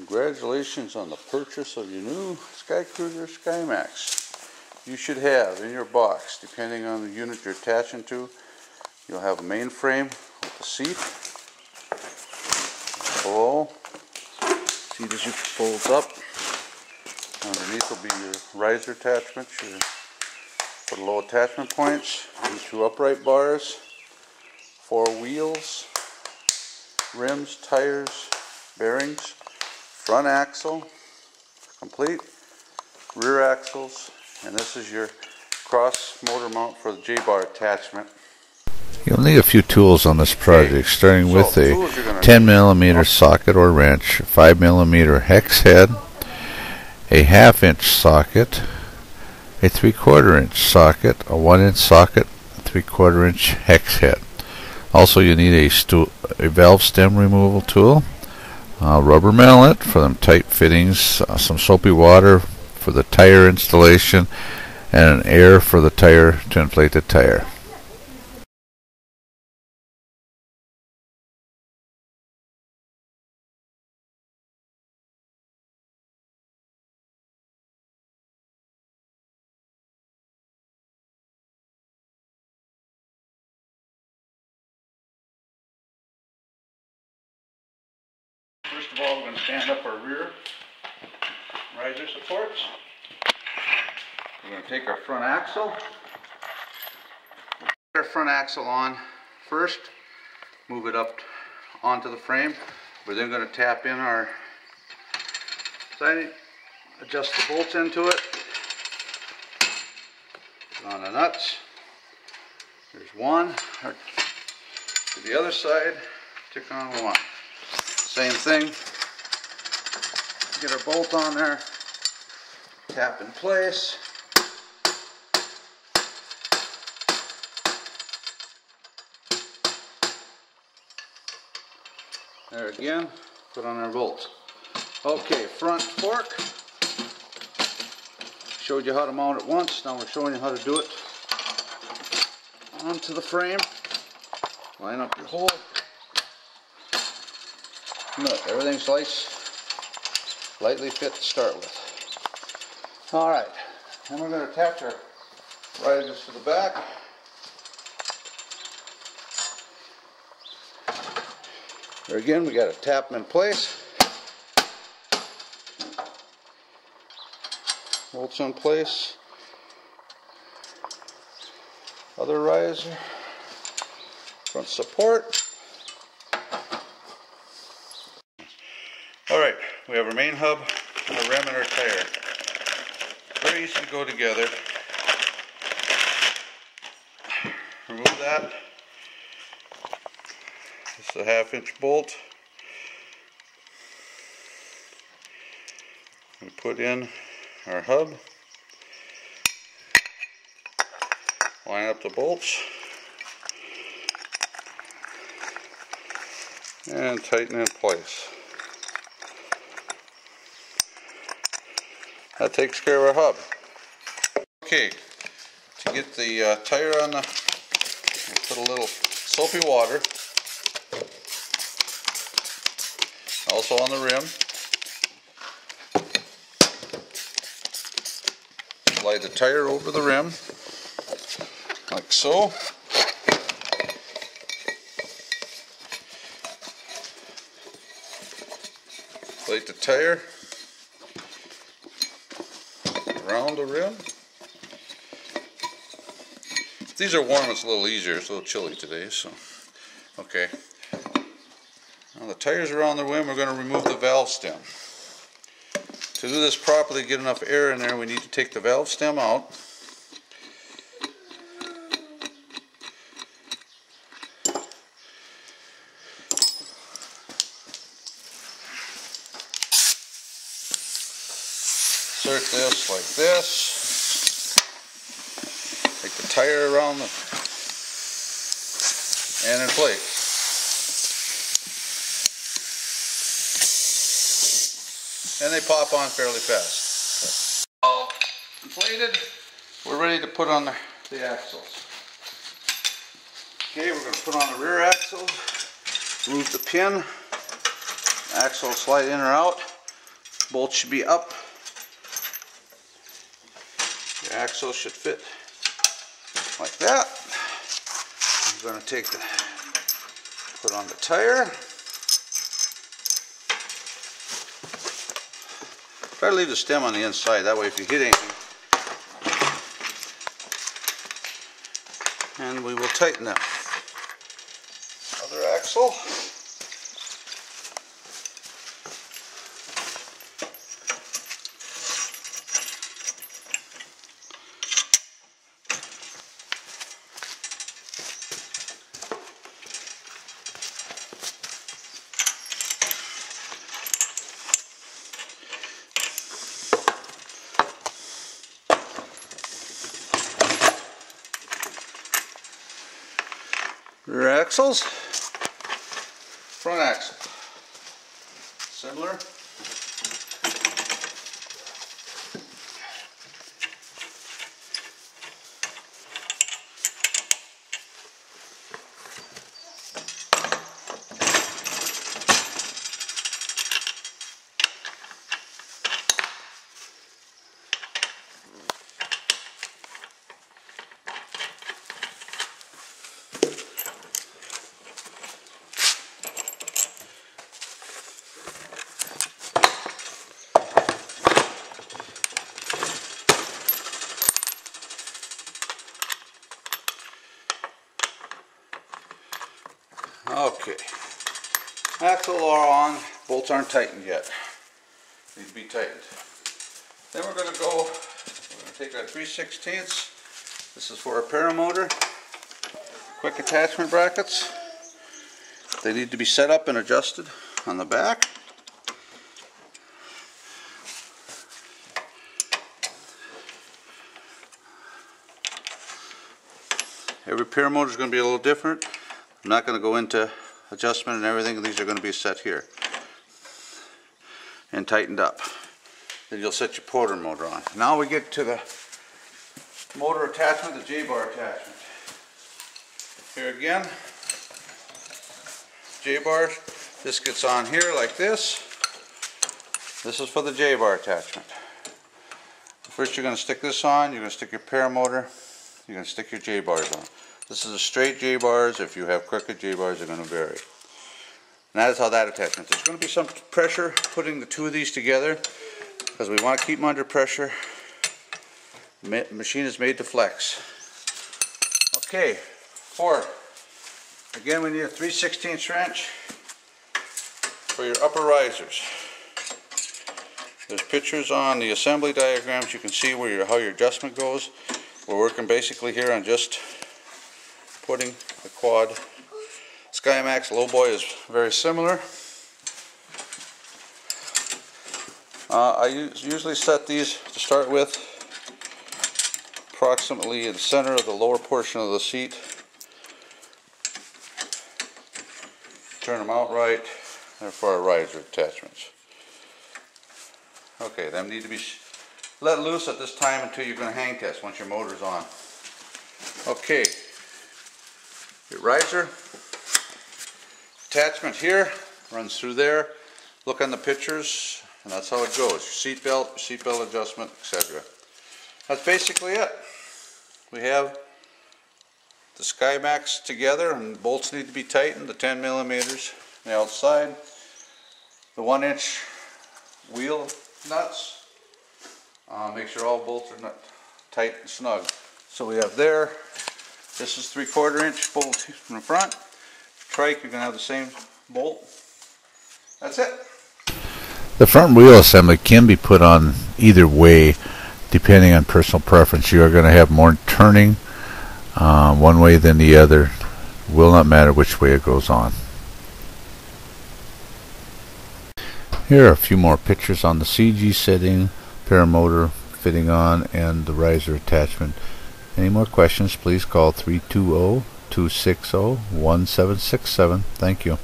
Congratulations on the purchase of your new Sky Cruiser Skymax. You should have in your box, depending on the unit you're attaching to, you'll have a main frame with the seat. Below, seat as you folds up. Underneath will be your riser attachments, for the low attachment points, and 2 upright bars, 4 wheels, rims, tires, bearings, front axle, complete, rear axles, and this is your cross motor mount for the J-bar attachment. You'll need a few tools on this project, starting with a 10mm socket or wrench, 5mm hex head, a 1/2 inch socket, a 3/4 inch socket, a 1 inch socket, a 3/4 inch hex head. Also, you need a valve stem removal tool, a rubber mallet for them tight fittings, some soapy water for the tire installation, and an air for the tire to inflate the tire. First of all, we're going to stand up our rear riser supports. We're going to take our front axle. Put our front axle on first, move it up onto the frame. We're then going to tap in our siding, adjust the bolts into it, put on the nuts. There's one. To the other side, tick on one. Same thing, get our bolt on there, tap in place. There again, put on our bolts. Okay, front fork. Showed you how to mount it once, now we're showing you how to do it onto the frame. Line up your hole. Look, everything's lightly fit to start with. Alright, then we're going to attach our risers to the back. There again, we got to tap them in place. Bolts in place. Other riser. Front support. Alright, we have our main hub, our rim, and our tire. Very easy to go together. Remove that. This is a 1/2 inch bolt. We put in our hub. Line up the bolts. And tighten in place. That takes care of our hub. Okay, to get the tire on the, put a little soapy water, also on the rim. Slide the tire over the rim, like so. Inflate the tire around the rim. If these are warm, it's a little easier. It's a little chilly today, so okay. Now the tires around the rim, we're going to remove the valve stem. To do this properly, get enough air in there, we need to take the valve stem out. Insert this like this. Take the tire around and inflate. And they pop on fairly fast. All inflated, we're ready to put on the axles. Okay, we're going to put on the rear axle, remove the pin, axle slide in or out. bolt should be up. Your axle should fit like that. I'm going to take the, put on the tire. Try to leave the stem on the inside, that way if you hit anything. And we will tighten that. Other axle. Rear axles, front axle, similar. Okay, axle are on, bolts aren't tightened yet, need to be tightened. Then we're going to take our 3/16. This is for our paramotor, quick attachment brackets. They need to be set up and adjusted on the back. Every paramotor is going to be a little different. I'm not going to go into adjustment and everything. These are going to be set here and tightened up. Then you'll set your porter motor on. Now we get to the motor attachment, the J-bar attachment. Here again, J-bars. This gets on here like this. This is for the J-bar attachment. First you're going to stick this on. You're going to stick your paramotor. You're going to stick your J-bars on. This is a straight J-bars. If you have crooked J-bars, they're going to vary. And that is how that attachment. There's going to be some pressure putting the two of these together because we want to keep them under pressure. The machine is made to flex. Okay, again we need a 3/16 wrench for your upper risers. There's pictures on the assembly diagrams. You can see where how your adjustment goes. We're working basically here on just putting the quad. Skymax lowboy is very similar. I usually set these to start with approximately in the center of the lower portion of the seat. Turn them out right. They're for our riser attachments. Okay, them need to be let loose at this time until you're going to hang test once your motor's on. Okay, your riser attachment here runs through there. Look on the pictures, and that's how it goes. Seatbelt adjustment, etc. That's basically it. We have the Skymax together, and bolts need to be tightened. The 10 millimeters on the outside, the 1-inch wheel nuts. Make sure all bolts are tight and snug. So we have there. This is 3/4 inch bolt from the front. Trike, you're going to have the same bolt. That's it. The front wheel assembly can be put on either way depending on personal preference. You are going to have more turning one way than the other. Will not matter which way it goes on. Here are a few more pictures on the CG setting, paramotor fitting on, and the riser attachment. Any more questions, please call 320-260-1767. Thank you.